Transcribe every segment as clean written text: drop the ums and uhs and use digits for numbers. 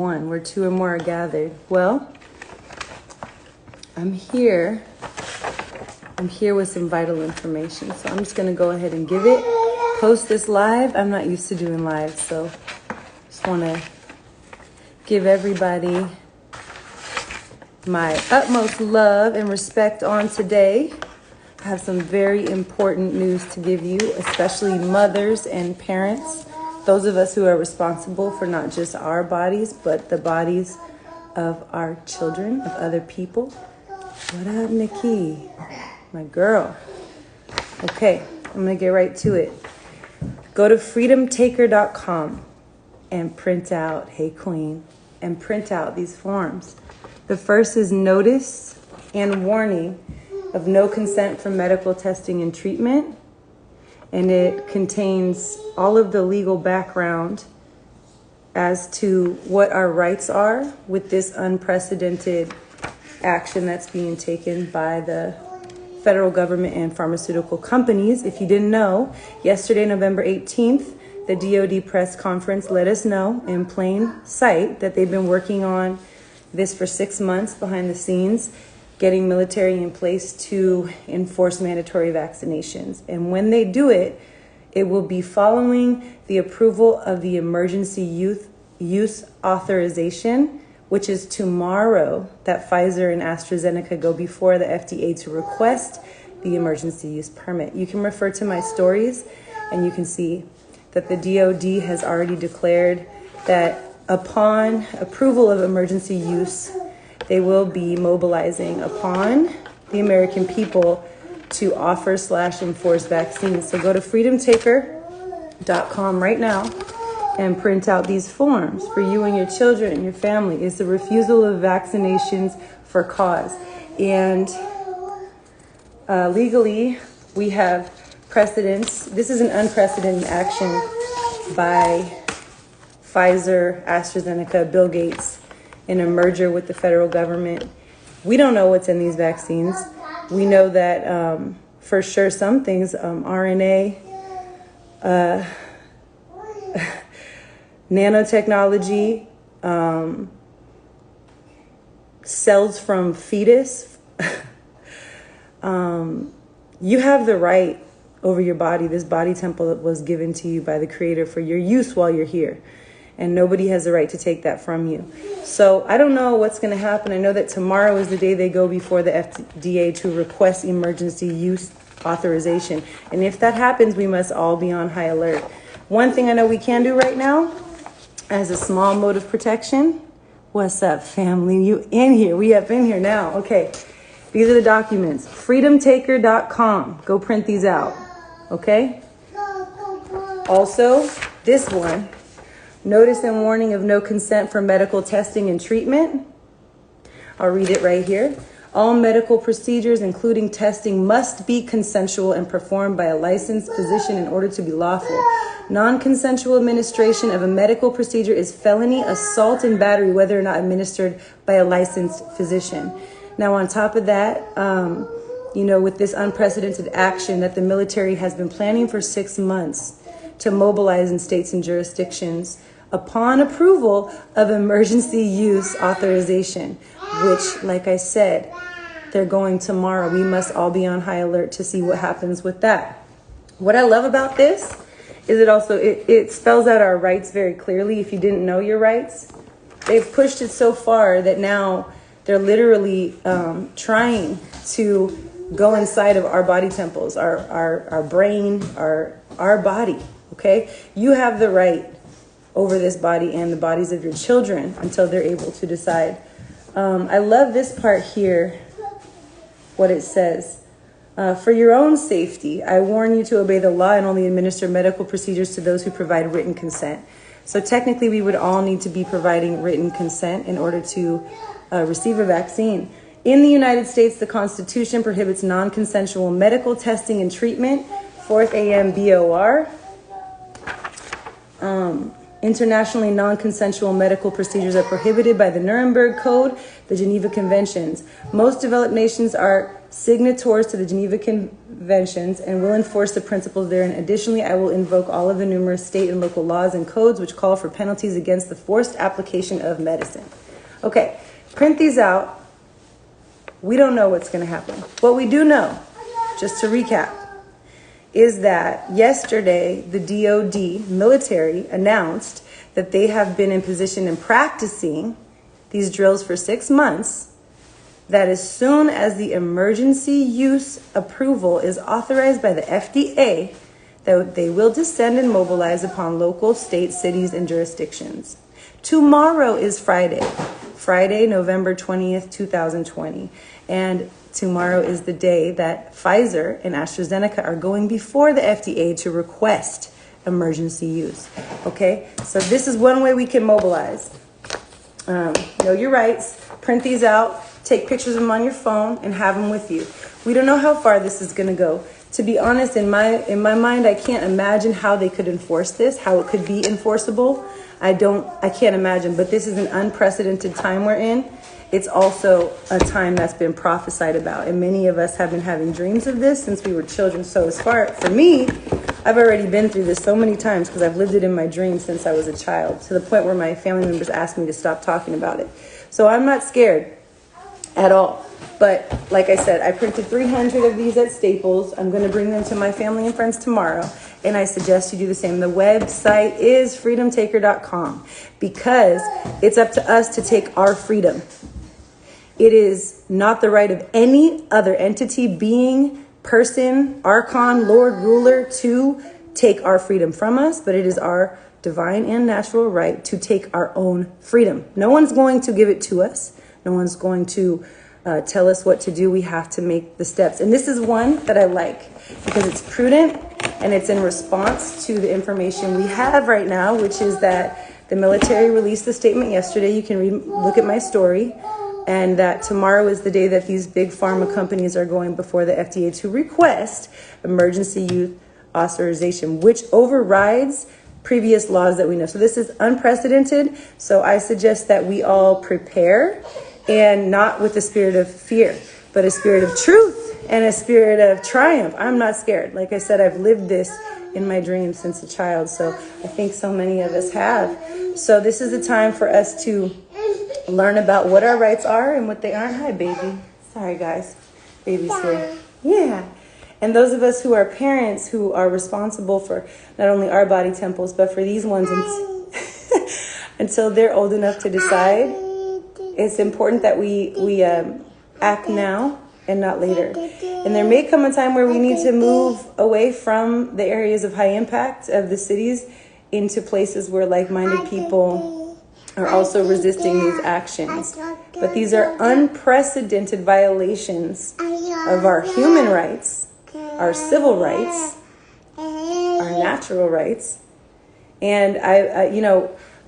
One, where two or more are gathered. Well, I'm here with some vital information. So I'm just gonna go ahead and post this live. I'm not used to doing live, so just wanna give everybody my utmost love and respect on today. I have some very important news to give you, especially mothers and parents. Those of us who are responsible for not just our bodies, but the bodies of our children, of other people. What up, Nikki? My girl. Okay, I'm gonna get right to it. Go to freedomtaker.com and print out, hey queen, and print out these forms. The first is notice and warning of no consent for medical testing and treatment. And it contains all of the legal background as to what our rights are with this unprecedented action that's being taken by the federal government and pharmaceutical companies. If you didn't know, yesterday, November 18th, the DoD press conference let us know in plain sight that they've been working on this for 6 months behind the scenes, getting military in place to enforce mandatory vaccinations. And when they do it, it will be following the approval of the emergency use authorization, which is tomorrow, that Pfizer and AstraZeneca go before the FDA to request the emergency use permit. You can refer to my stories and you can see that the DoD has already declared that upon approval of emergency use, they will be mobilizing upon the American people to offer/enforce vaccines. So go to freedomtaker.com right now and print out these forms for you and your children and your family. It's the refusal of vaccinations for cause. And legally, we have precedents. This is an unprecedented action by Pfizer, AstraZeneca, Bill Gates, in a merger with the federal government. We don't know what's in these vaccines. We know that for sure some things, RNA, nanotechnology, cells from fetus. You have the right over your body. This body temple was given to you by the Creator for your use while you're here. And nobody has the right to take that from you. So I don't know what's going to happen. I know that tomorrow is the day they go before the FDA to request emergency use authorization. And if that happens, we must all be on high alert. One thing I know we can do right now, as a small mode of protection. What's up, family? You in here? We up in here now. Okay. These are the documents. freedomtaker.com. Go print these out. Okay? Also, this one. Notice and warning of no consent for medical testing and treatment. I'll read it right here. All medical procedures, including testing, must be consensual and performed by a licensed physician in order to be lawful. Non-consensual administration of a medical procedure is felony, assault, and battery, whether or not administered by a licensed physician. Now, on top of that, with this unprecedented action that the military has been planning for 6 months to mobilize in states and jurisdictions upon approval of emergency use authorization, which, like I said, they're going tomorrow. We must all be on high alert to see what happens with that. What I love about this is it spells out our rights very clearly. If you didn't know your rights, they've pushed it so far that now they're literally trying to go inside of our body temples, our brain, our body. Okay, you have the right over this body and the bodies of your children until they're able to decide. I love this part here, what it says. For your own safety, I warn you to obey the law and only administer medical procedures to those who provide written consent. So technically, we would all need to be providing written consent in order to receive a vaccine. In the United States, the Constitution prohibits non-consensual medical testing and treatment, 4th AM BOR. Internationally, non-consensual medical procedures are prohibited by the Nuremberg Code, the Geneva Conventions. Most developed nations are signatories to the Geneva Conventions and will enforce the principles therein. Additionally, I will invoke all of the numerous state and local laws and codes which call for penalties against the forced application of medicine. Okay, print these out. We don't know what's going to happen. What we do know, just to recap, is that yesterday the DOD military announced that they have been in position and practicing these drills for 6 months, that as soon as the emergency use approval is authorized by the FDA, that they will descend and mobilize upon local, state, cities, and jurisdictions. Tomorrow is Friday, November 20th, 2020. And tomorrow is the day that Pfizer and AstraZeneca are going before the FDA to request emergency use. Okay, so this is one way we can mobilize. Know your rights, print these out, take pictures of them on your phone, and have them with you. We don't know how far this is going to go. To be honest, in my mind, I can't imagine how they could enforce this, how it could be enforceable. I can't imagine, but this is an unprecedented time we're in. It's also a time that's been prophesied about, and many of us have been having dreams of this since we were children. So as far, for me, I've already been through this so many times because I've lived it in my dreams since I was a child, to the point where my family members asked me to stop talking about it. So I'm not scared at all. But like I said, I printed 300 of these at Staples. I'm going to bring them to my family and friends tomorrow, and I suggest you do the same. The website is freedomtaker.com because it's up to us to take our freedom. It is not the right of any other entity, being, person, archon, lord, ruler to take our freedom from us, but it is our divine and natural right to take our own freedom. No one's going to give it to us. No one's going to tell us what to do. We have to make the steps. And this is one that I like because it's prudent and it's in response to the information we have right now, which is that the military released the statement yesterday. You can look at my story. And that tomorrow is the day that these big pharma companies are going before the FDA to request emergency use authorization, which overrides previous laws that we know. So this is unprecedented. So I suggest that we all prepare, and not with a spirit of fear, but a spirit of truth and a spirit of triumph. I'm not scared. Like I said, I've lived this in my dreams since a child. So I think so many of us have. So this is the time for us to learn about what our rights are and what they aren't. Hi, baby. Sorry, guys. Baby's here. Yeah. And those of us who are parents, who are responsible for not only our body temples, but for these ones until they're old enough to decide, it's important that we act now and not later. And there may come a time where we need to move away from the areas of high impact of the cities into places where like-minded people are also resisting these actions. But these are unprecedented violations of our human rights, our civil rights, our natural rights. And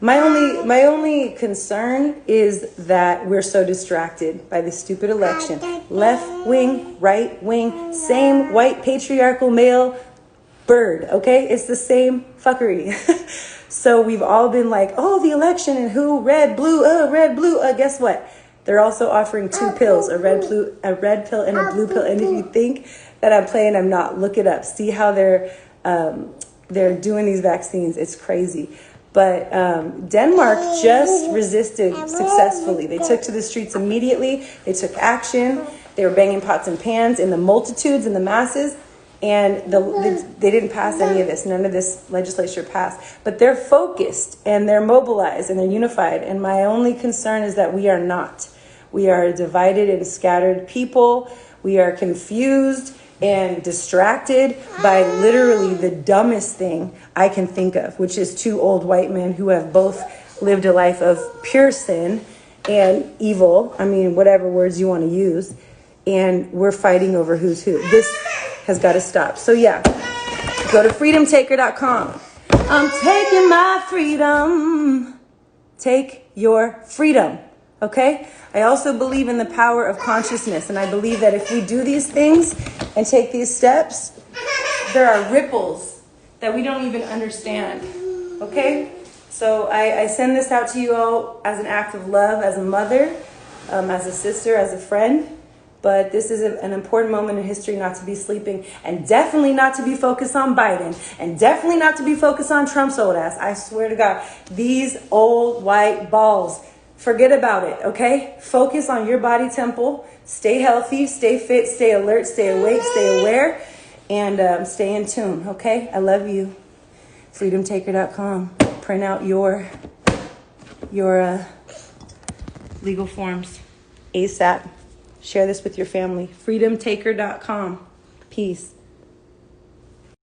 my only concern is that we're so distracted by this stupid election. Left wing, right wing, same white patriarchal male bird, okay? It's the same fuckery. So we've all been like, oh, the election and who, red, blue, guess what? They're also offering 2 pills, a red pill and a blue pill. And if you think that I'm playing, I'm not. Look it up. See how they're doing these vaccines. It's crazy. But Denmark just resisted successfully. They took to the streets immediately. They took action. They were banging pots and pans in the multitudes, in the masses. And they didn't pass any of this. None of this legislature passed. But they're focused and they're mobilized and they're unified. And my only concern is that we are not. We are a divided and scattered people. We are confused and distracted by literally the dumbest thing I can think of, which is 2 old white men who have both lived a life of pure sin and evil. I mean, whatever words you want to use. And we're fighting over who's who. This has got to stop. So yeah, go to freedomtaker.com. I'm taking my freedom. Take your freedom. Okay? I also believe in the power of consciousness. And I believe that if we do these things and take these steps, there are ripples that we don't even understand. Okay? So I send this out to you all as an act of love, as a mother, as a sister, as a friend. But this is an important moment in history not to be sleeping, and definitely not to be focused on Biden, and definitely not to be focused on Trump's old ass. I swear to God, these old white balls, forget about it, okay? Focus on your body temple. Stay healthy, stay fit, stay alert, stay awake, stay aware, and stay in tune, okay? I love you. freedomtaker.com. Print out your legal forms ASAP. Share this with your family. freedomtaker.com. Peace.